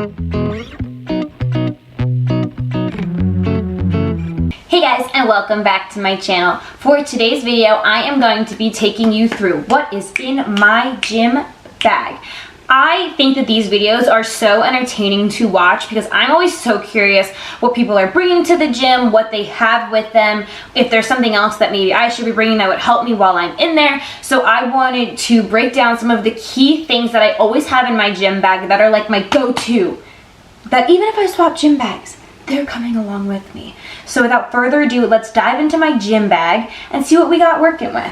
Hey guys, and welcome back to my channel. For today's video, I am going to be taking you through what is in my gym bag. I think that these videos are so entertaining to watch because I'm always so curious what people are bringing to the gym, what they have with them, if there's something else that maybe I should be bringing that would help me while I'm in there. So I wanted to break down some of the key things that I always have in my gym bag that are like my go-to, that even if I swap gym bags, they're coming along with me. So without further ado, let's dive into my gym bag and see what we got working with.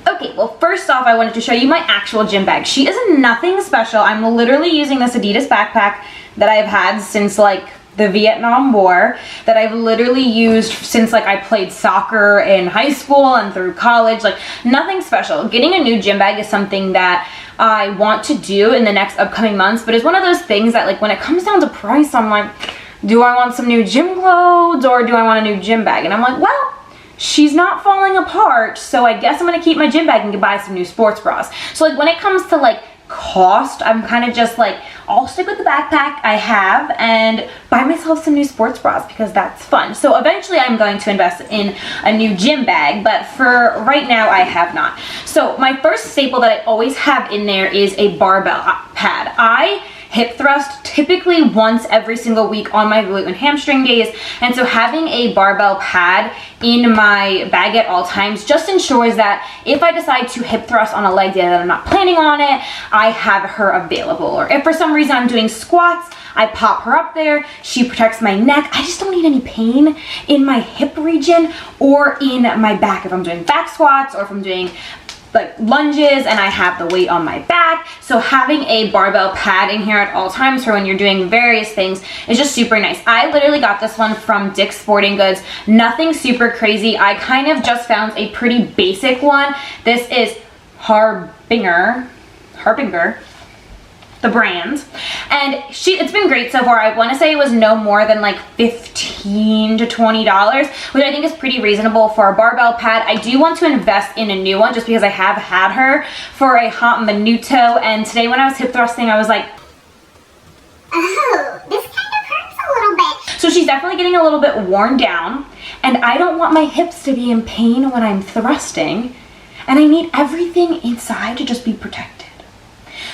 Okay, well first off, I wanted to show you my actual gym bag. She is nothing special. I'm literally using this Adidas backpack that I've had since like the Vietnam War, that I've literally used since like I played soccer in high school and through college. Like nothing special. Getting a new gym bag is something that I want to do in the next upcoming months, but it's one of those things that like when it comes down to price, I'm like, do I want some new gym clothes or do I want a new gym bag? And I'm like, well, she's not falling apart, so I guess I'm gonna keep my gym bag and buy some new sports bras. So like when it comes to like cost, I'm kind of just like, I'll stick with the backpack I have and buy myself some new sports bras because that's fun. So eventually I'm going to invest in a new gym bag, but for right now I have not. So my first staple that I always have in there is a barbell pad. I hip thrust typically once every single week on my glute and hamstring days, and so having a barbell pad in my bag at all times just ensures that if I decide to hip thrust on a leg day that I'm not planning on it, I have her available. Or if for some reason I'm doing squats, I pop her up there. She protects my neck. I just don't need any pain in my hip region or in my back if I'm doing back squats or if I'm doing like lunges and I have the weight on my back. So having a barbell pad in here at all times for when you're doing various things is just super nice. I literally got this one from Dick's Sporting Goods. Nothing super crazy. I kind of just found a pretty basic one. This is Harbinger, the brand, and it's been great so far. I want to say it was no more than like $15 to $20, which I think is pretty reasonable for a barbell pad. I do want to invest in a new one just because I have had her for a hot minuto, and today when I was hip thrusting I was like, oh, this kind of hurts a little bit. So she's definitely getting a little bit worn down, and I don't want my hips to be in pain when I'm thrusting, and I need everything inside to just be protected.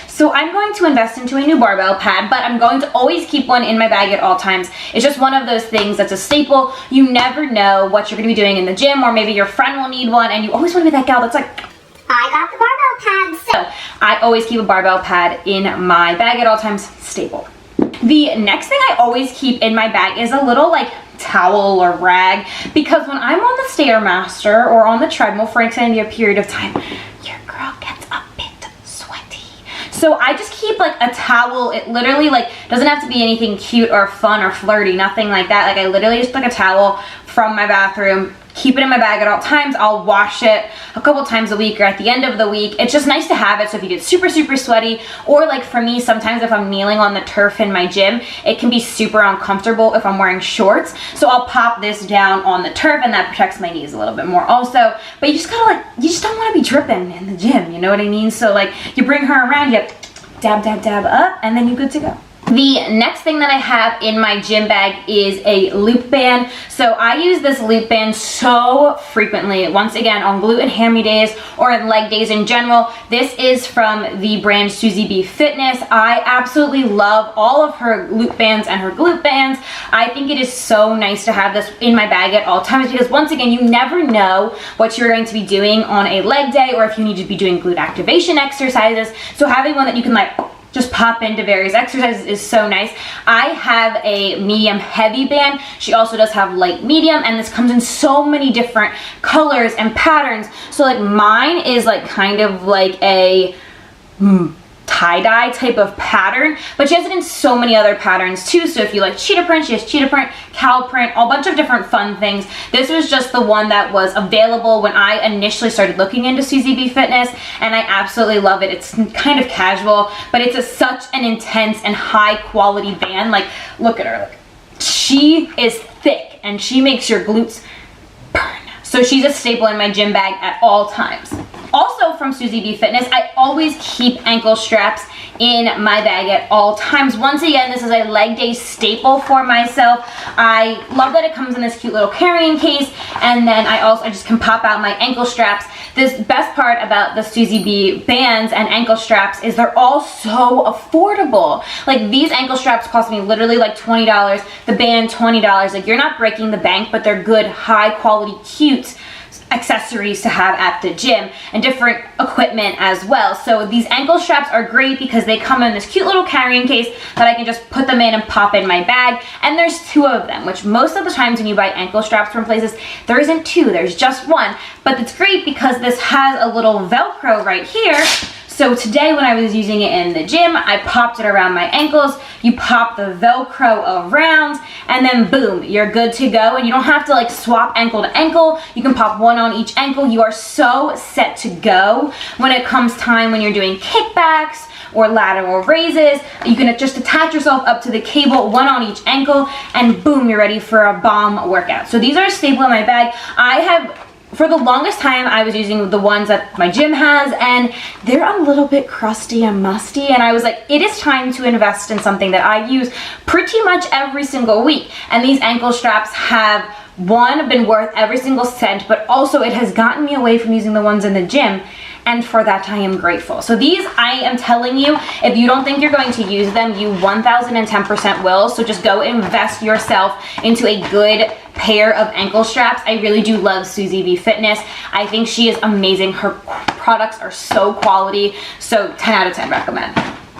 So I'm going to invest into a new barbell pad, but I'm going to always keep one in my bag at all times. It's just one of those things that's a staple. You never know what you're going to be doing in the gym, or maybe your friend will need one, and you always want to be that gal that's like, I got the barbell pad. So I always keep a barbell pad in my bag at all times, staple. The next thing I always keep in my bag is a little like towel or rag, because when I'm on the Stairmaster or on the treadmill for an extended period of time, your girl gets a bit sweaty. So I just keep like a towel. It literally like doesn't have to be anything cute or fun or flirty, nothing like that. Like I literally just like a towel from my bathroom, keep it in my bag at all times. I'll wash it a couple times a week or at the end of the week. It's just nice to have it, so if you get super sweaty, or like for me sometimes if I'm kneeling on the turf in my gym, it can be super uncomfortable if I'm wearing shorts. So I'll pop this down on the turf and that protects my knees a little bit more also. But you just gotta like, you just don't want to be dripping in the gym, you know what I mean? So like you bring her around, you dab up, and then you're good to go. The next thing that I have in my gym bag is a loop band. So I use this loop band so frequently, once again on glute and hammy days or in leg days in general. This is from the brand Susie B Fitness. I absolutely love all of her loop bands and her glute bands. I think it is so nice to have this in my bag at all times because once again, you never know what you're going to be doing on a leg day or if you need to be doing glute activation exercises. So having one that you can like just pop into various exercises is so nice. I have a medium heavy band. She also does have light medium, and this comes in so many different colors and patterns. So like mine is like kind of like a tie-dye type of pattern, but she has it in so many other patterns too. So if you like cheetah print, she has cheetah print, cow print, a bunch of different fun things. This was just the one that was available when I initially started looking into Susie B Fitness, and I absolutely love it. It's kind of casual, but it's such an intense and high quality band. Like, look at her, look. She is thick and she makes your glutes burn. So she's a staple in my gym bag at all times. Also from Susie B Fitness, I always keep ankle straps in my bag at all times. Once again, this is a leg day staple for myself. I love that it comes in this cute little carrying case, and then I just can pop out my ankle straps. This best part about the Susie B bands and ankle straps is they're all so affordable. Like, these ankle straps cost me literally like $20, the band $20. Like, you're not breaking the bank, but they're good, high quality, cute accessories to have at the gym, and different equipment as well. So these ankle straps are great because they come in this cute little carrying case that I can just put them in and pop in my bag. And there's 2 of them, which most of the times when you buy ankle straps from places, there isn't 2, there's just 1. But it's great because this has a little Velcro right here. So today when I was using it in the gym, I popped it around my ankles. You pop the Velcro around, and then boom, you're good to go. And you don't have to like swap ankle to ankle. You can pop one on each ankle. You are so set to go when it comes time when you're doing kickbacks or lateral raises. You can just attach yourself up to the cable, one on each ankle, and boom, you're ready for a bomb workout. So these are a staple in my bag. For the longest time, I was using the ones that my gym has, and they're a little bit crusty and musty, and I was like, it is time to invest in something that I use pretty much every single week. And these ankle straps have, one, been worth every single cent, but also it has gotten me away from using the ones in the gym, and for that I am grateful. So these, I am telling you, if you don't think you're going to use them, you 1010% will. So just go invest yourself into a good pair of ankle straps. I really do love Susie B Fitness. I think she is amazing. Her products are so quality. So 10 out of 10 recommend.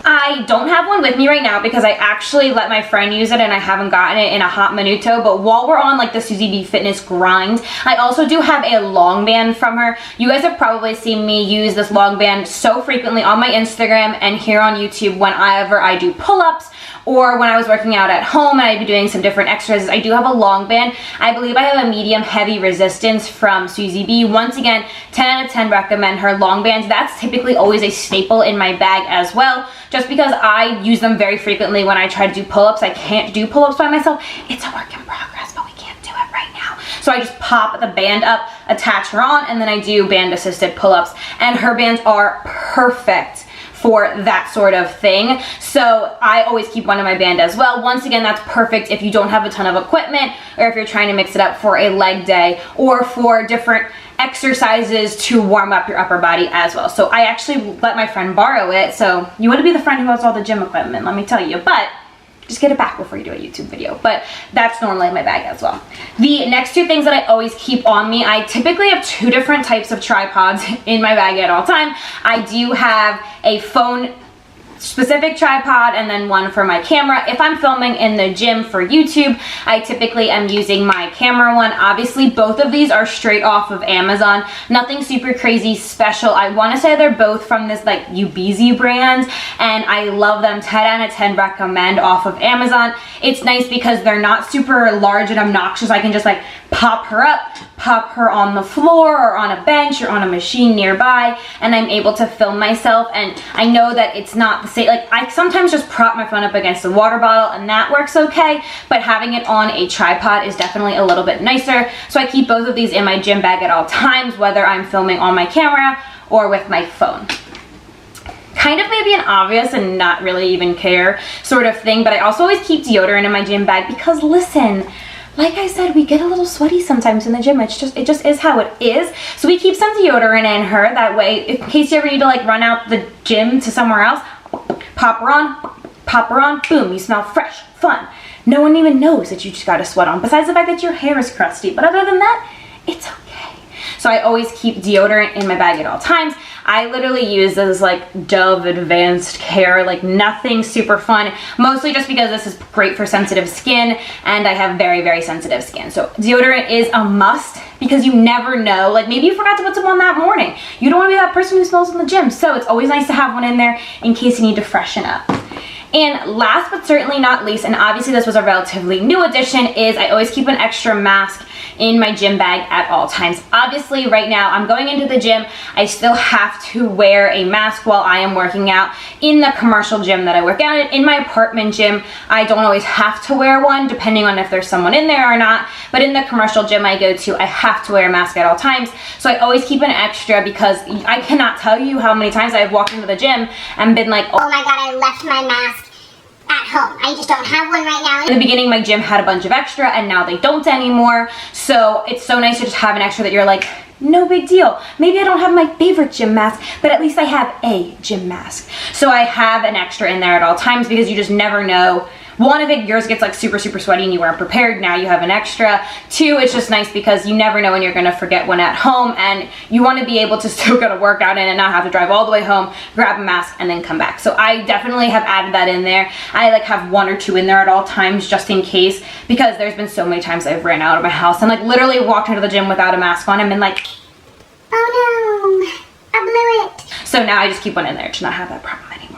I don't have one with me right now because I actually let my friend use it and I haven't gotten it in a hot minuto. But while we're on like the Susie B Fitness grind, I also do have a long band from her. You guys have probably seen me use this long band so frequently on my Instagram and here on YouTube whenever I do pull-ups, or when I was working out at home and I'd be doing some different exercises. I do have a long band. I believe I have a medium heavy resistance from Susie B. Once again, 10 out of 10 recommend her long bands. That's typically always a staple in my bag as well, just because I use them very frequently when I try to do pull-ups. I can't do pull-ups by myself. It's a work in progress, but we can't do it right now. So I just pop the band up, attach her on, and then I do band assisted pull-ups. And her bands are perfect for that sort of thing. So I always keep one in my band as well. Once again, that's perfect if you don't have a ton of equipment, or if you're trying to mix it up for a leg day or for different exercises to warm up your upper body as well. So I actually let my friend borrow it. So you want to be the friend who has all the gym equipment, let me tell you, but just get it back before you do a YouTube video. But that's normally in my bag as well. The next 2 things that I always keep on me, I typically have 2 different types of tripods in my bag at all time. I do have a phone specific tripod and then one for my camera. If I'm filming in the gym for YouTube, I typically am using my camera one. Obviously, both of these are straight off of Amazon. Nothing super crazy special. I want to say they're both from this like Ubezi brand, and I love them. 10 out of 10 recommend off of Amazon. It's nice because they're not super large and obnoxious. I can just like pop her up, pop her on the floor or on a bench or on a machine nearby, and I'm able to film myself. And I know that it's not the same. Like, I sometimes just prop my phone up against a water bottle and that works okay, but having it on a tripod is definitely a little bit nicer. So I keep both of these in my gym bag at all times, whether I'm filming on my camera or with my phone. Kind of maybe an obvious and not really even care sort of thing, but I also always keep deodorant in my gym bag because, listen, like I said, we get a little sweaty sometimes in the gym. It just is how it is. So we keep some deodorant in her. That way, in case you ever need to like run out the gym to somewhere else, pop her on, boom, you smell fresh, fun. No one even knows that you just got a sweat on, besides the fact that your hair is crusty. But other than that, it's okay. So I always keep deodorant in my bag at all times. I literally use this like Dove Advanced Care, like nothing super fun, mostly just because this is great for sensitive skin and I have very, very sensitive skin. So deodorant is a must because you never know, like maybe you forgot to put some on that morning. You don't want to be that person who smells in the gym. So it's always nice to have one in there in case you need to freshen up. And last but certainly not least, and obviously this was a relatively new addition, is I always keep an extra mask in my gym bag at all times. Obviously right now I'm going into the gym, I still have to wear a mask while I am working out. In the commercial gym that I work out in my apartment gym, I don't always have to wear one depending on if there's someone in there or not, but in the commercial gym I go to, I have to wear a mask at all times. So I always keep an extra because I cannot tell you how many times I've walked into the gym and been like, oh my god, I left my mask at home. I just don't have one right now. In the beginning, my gym had a bunch of extra and now they don't anymore. So it's so nice to just have an extra that you're like, no big deal. Maybe I don't have my favorite gym mask, but at least I have a gym mask. So I have an extra in there at all times because you just never know. One, if yours gets like super sweaty and you weren't prepared, now you have an extra. Two, it's just nice because you never know when you're gonna forget one at home and you wanna be able to still go to workout in and not have to drive all the way home, grab a mask, and then come back. So I definitely have added that in there. I like have one or two in there at all times just in case, because there's been so many times I've ran out of my house and like literally walked into the gym without a mask on and been like, oh no, I blew it. So now I just keep one in there to not have that problem anymore.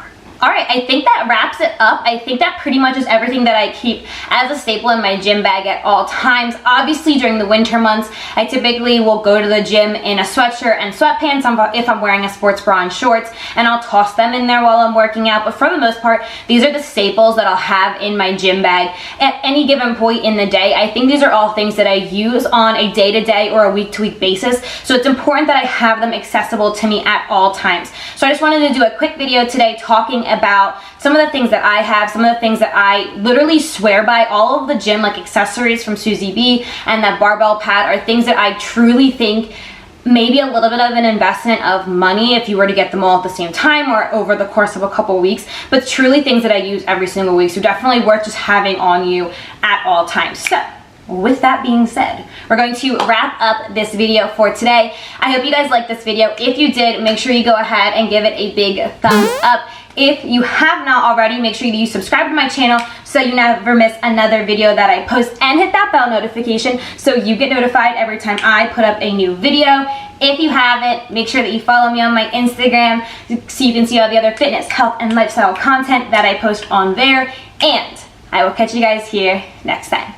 All right, I think that wraps it up. I think that pretty much is everything that I keep as a staple in my gym bag at all times. Obviously, during the winter months, I typically will go to the gym in a sweatshirt and sweatpants if I'm wearing a sports bra and shorts, and I'll toss them in there while I'm working out. But for the most part, these are the staples that I'll have in my gym bag at any given point in the day. I think these are all things that I use on a day-to-day or a week-to-week basis. So it's important that I have them accessible to me at all times. So I just wanted to do a quick video today talking about some of the things that I have, some of the things that I literally swear by. All of the gym like accessories from Susie B and that barbell pad are things that I truly think maybe a little bit of an investment of money if you were to get them all at the same time or over the course of a couple weeks, but truly things that I use every single week, so definitely worth just having on you at all times. So with that being said, we're going to wrap up this video for today. I hope you guys liked this video. If you did, make sure you go ahead and give it a big thumbs up. If you have not already, make sure that you subscribe to my channel so you never miss another video that I post, and hit that bell notification so you get notified every time I put up a new video. If you haven't, make sure that you follow me on my Instagram so you can see all the other fitness, health, and lifestyle content that I post on there. And I will catch you guys here next time.